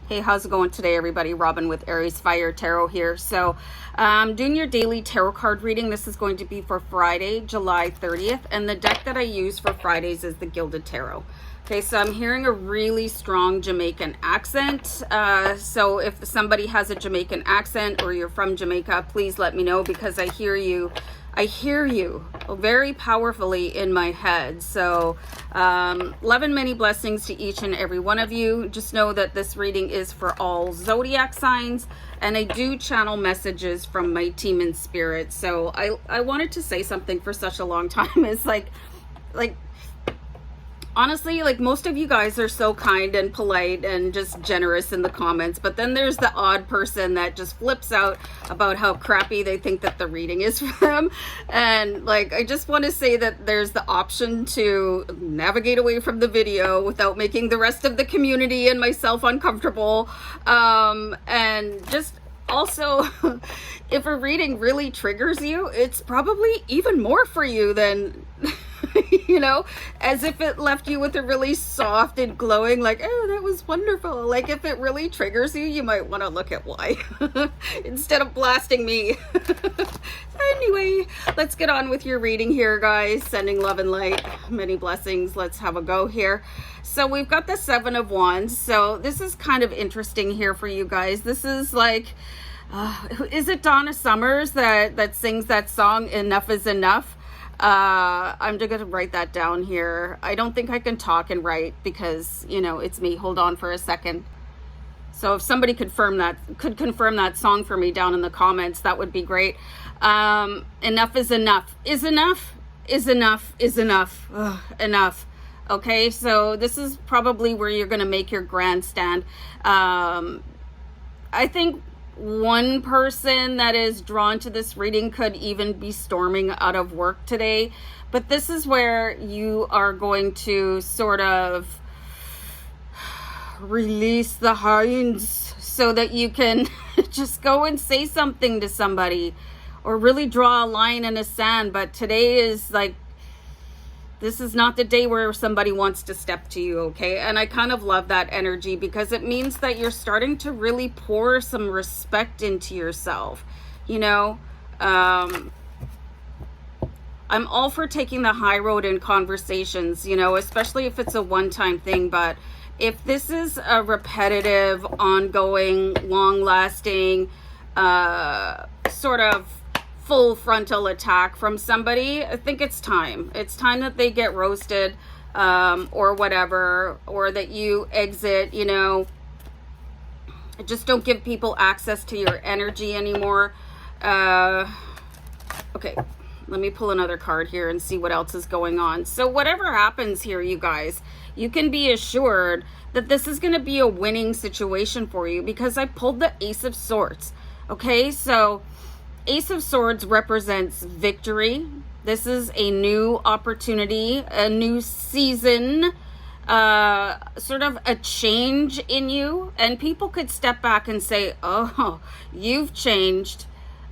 Hey, how's it going today, everybody? Robin with AriesFireTarot here. So, doing your daily tarot card reading. This is going to be for Friday, July 30th. And the deck that I use for Fridays is the Gilded Tarot. Okay, so I'm hearing a really strong Jamaican accent. So if somebody has a Jamaican accent or you're from Jamaica, please let me know, because I hear you very powerfully in my head. So love and many blessings to each and every one of you. Just know that this reading is for all Zodiac signs, and I do channel messages from my team in spirit. So I wanted to say something for such a long time. It's like honestly, like, most of you guys are so kind and polite and just generous in the comments, but then there's the odd person that just flips out about how crappy they think that the reading is for them. And like, I just want to say that there's the option to navigate away from the video without making the rest of the community and myself uncomfortable. And just also, if a reading really triggers you, it's probably even more for you than you know, as if it left you with a really soft and glowing, like, oh, that was wonderful. Like, if it really triggers you, you might want to look at why instead of blasting me. Anyway, let's get on with your reading here, guys. Sending love and light, many blessings. Let's have a go here. So we've got the Seven of Wands. So this is kind of interesting here for you guys. This is like, is it Donna Summers that sings that song, Enough is Enough? I'm just gonna write that down here. I don't think I can talk and write because, you know, it's me. Hold on for a second. So if somebody could confirm that song for me down in the comments, that would be great. Enough is enough. Is enough is enough is enough. Ugh, enough. Okay, so this is probably where you're gonna make your grandstand. I think one person that is drawn to this reading could even be storming out of work today, but this is where you are going to sort of release the hounds so that you can just go and say something to somebody or really draw a line in the sand. But today is like, this is not the day where somebody wants to step to you, okay? And I kind of love that energy because it means that you're starting to really pour some respect into yourself, you know? I'm all for taking the high road in conversations, you know, especially if it's a one-time thing. But if this is a repetitive, ongoing, long-lasting, sort of full frontal attack from somebody, I think it's time. It's time that they get roasted, or whatever, or that you exit, you know. Just don't give people access to your energy anymore. Okay, let me pull another card here and see what else is going on. So whatever happens here, you guys, you can be assured that this is going to be a winning situation for you, because I pulled the Ace of Swords. Okay, so Ace of Swords represents victory. This is a new opportunity, a new season, sort of a change in you. And people could step back and say, oh, you've changed.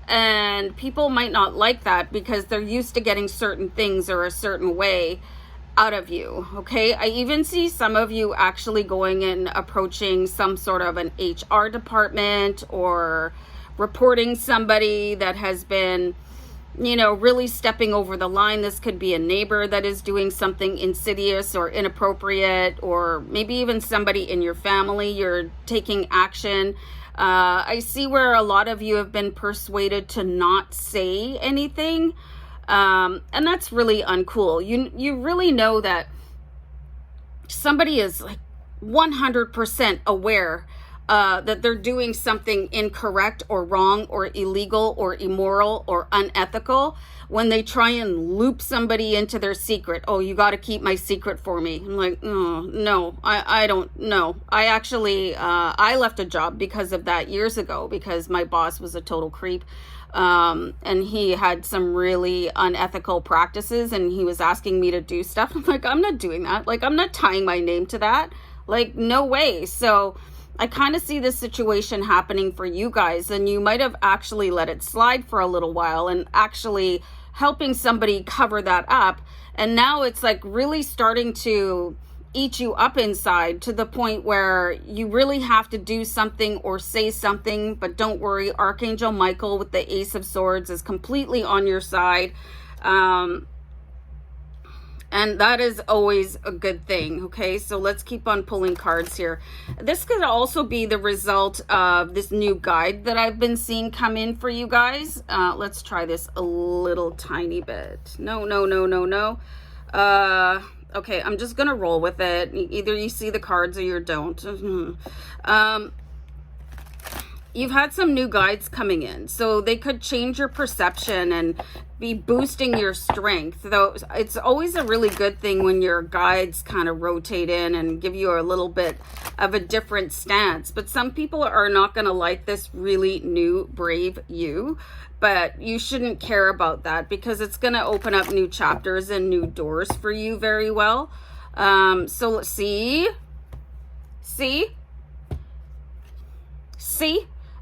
And people might not like that because they're used to getting certain things or a certain way out of you. Okay, I even see some of you actually going and approaching some sort of an HR department or reporting somebody that has been, you know, really stepping over the line. This could be a neighbor that is doing something insidious or inappropriate, or maybe even somebody in your family. You're taking action. I see where a lot of you have been persuaded to not say anything, and that's really uncool. You really know that somebody is like 100% aware that they're doing something incorrect or wrong or illegal or immoral or unethical when they try and loop somebody into their secret. Oh, you got to keep my secret for me. I'm like, oh, no, I don't know. I actually, I left a job because of that years ago, because my boss was a total creep. And he had some really unethical practices, and he was asking me to do stuff. I'm like, I'm not doing that. Like, I'm not tying my name to that. Like, no way. So I kind of see this situation happening for you guys, and you might have actually let it slide for a little while and actually helping somebody cover that up. And now it's like really starting to eat you up inside to the point where you really have to do something or say something. But don't worry, Archangel Michael with the Ace of Swords is completely on your side. And that is always a good thing, okay? So let's keep on pulling cards here. This could also be the result of this new guide that I've been seeing come in for you guys. Let's try this a little tiny bit. No. Okay, I'm just going to roll with it. Either you see the cards or you don't. You've had some new guides coming in, so they could change your perception and be boosting your strength. Though it's always a really good thing when your guides kind of rotate in and give you a little bit of a different stance. But some people are not going to like this really new, brave you. But you shouldn't care about that because it's going to open up new chapters and new doors for you very well. So let's see.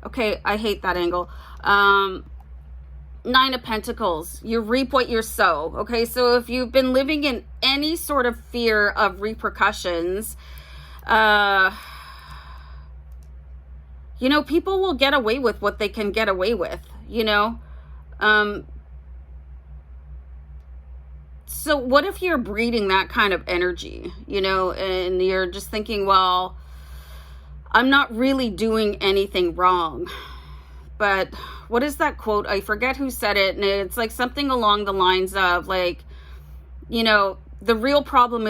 Okay, I hate that angle. 9 of Pentacles. You reap what you sow. Okay, so if you've been living in any sort of fear of repercussions, you know, people will get away with what they can get away with, you know. So what if you're breeding that kind of energy, you know, and you're just thinking, well, I'm not really doing anything wrong. But what is that quote? I forget who said it. And it's like something along the lines of like, you know, the real problem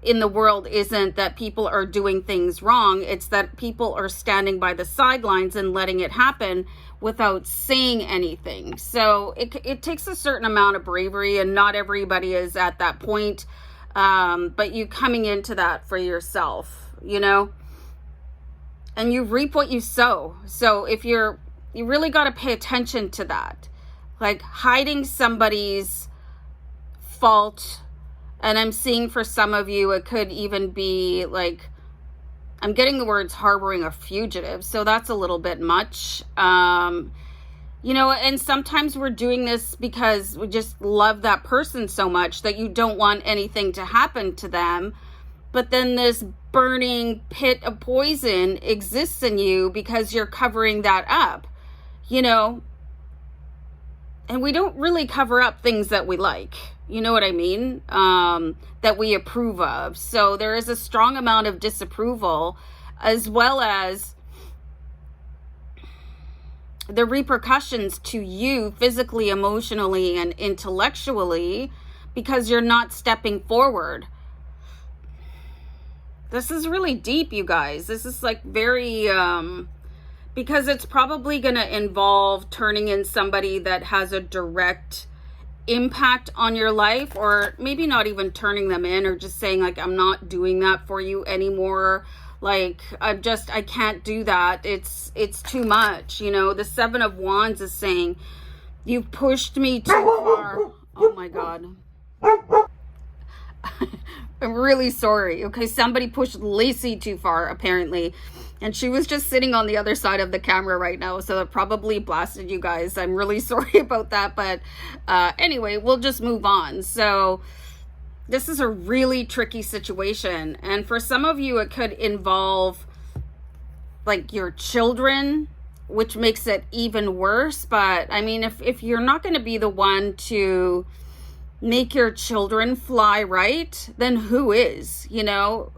in the world isn't that people are doing things wrong. It's that people are standing by the sidelines and letting it happen without saying anything. So it takes a certain amount of bravery, and not everybody is at that point. But you coming into that for yourself, you know. And you reap what you sow. So if you really got to pay attention to that. Like hiding somebody's fault. And I'm seeing for some of you, it could even be like, I'm getting the words harboring a fugitive. So that's a little bit much. You know, and sometimes we're doing this because we just love that person so much that you don't want anything to happen to them. But then this burning pit of poison exists in you because you're covering that up, you know. And we don't really cover up things that we like, you know what I mean, that we approve of. So there is a strong amount of disapproval, as well as the repercussions to you physically, emotionally, and intellectually, because you're not stepping forward. This is really deep, you guys. This is like very, because it's probably going to involve turning in somebody that has a direct impact on your life, or maybe not even turning them in, or just saying like, I'm not doing that for you anymore. Like, I can't do that. It's too much. You know, the 7 of Wands is saying, you've pushed me too far. Oh my God. I'm really sorry. Okay, somebody pushed Lacey too far, apparently. And she was just sitting on the other side of the camera right now, so it probably blasted you guys. I'm really sorry about that. But anyway, we'll just move on. So this is a really tricky situation. And for some of you, it could involve like your children, which makes it even worse. But I mean, if you're not going to be the one to make your children fly right, then who is? You know,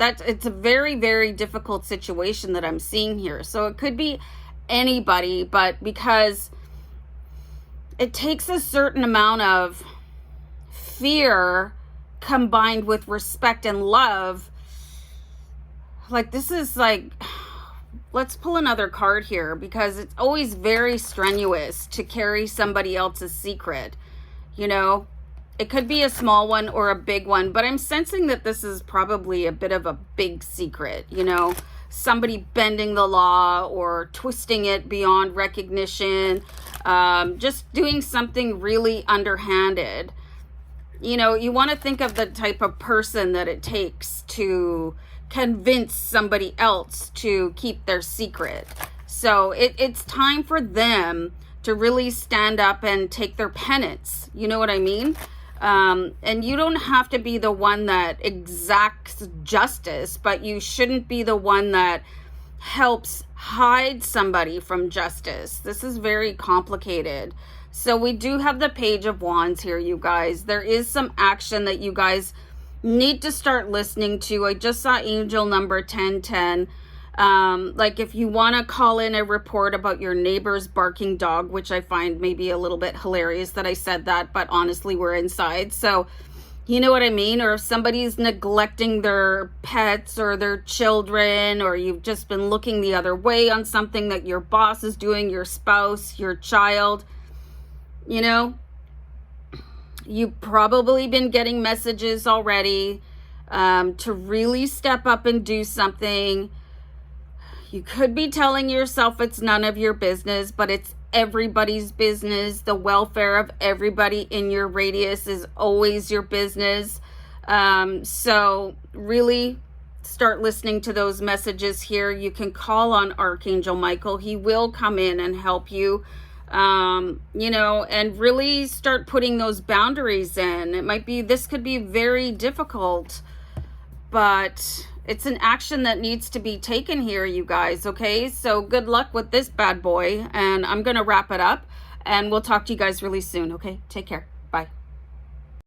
it's a very, very difficult situation that I'm seeing here. So it could be anybody, but because it takes a certain amount of fear combined with respect and love. Like, this is like, let's pull another card here, because it's always very strenuous to carry somebody else's secret, you know. It could be a small one or a big one, but I'm sensing that this is probably a bit of a big secret, you know, somebody bending the law or twisting it beyond recognition, just doing something really underhanded. You know, you want to think of the type of person that it takes to convince somebody else to keep their secret. So it's time for them to really stand up and take their penance. You know what I mean? And you don't have to be the one that exacts justice, but you shouldn't be the one that helps hide somebody from justice. This is very complicated. So we do have the Page of Wands here, you guys. There is some action that you guys need to start listening to. I just saw angel number 1010. Like if you want to call in a report about your neighbor's barking dog, which I find maybe a little bit hilarious that I said that, but honestly, we're inside. So you know what I mean? Or if somebody's neglecting their pets or their children, or you've just been looking the other way on something that your boss is doing, your spouse, your child, you know, you've probably been getting messages already to really step up and do something. You could be telling yourself it's none of your business, but it's everybody's business. The welfare of everybody in your radius is always your business. So really start listening to those messages here. You can call on Archangel Michael. He will come in and help you, you know, and really start putting those boundaries in. This could be very difficult, but it's an action that needs to be taken here, you guys, okay? So good luck with this bad boy, and I'm going to wrap it up, and we'll talk to you guys really soon, okay? Take care. Bye.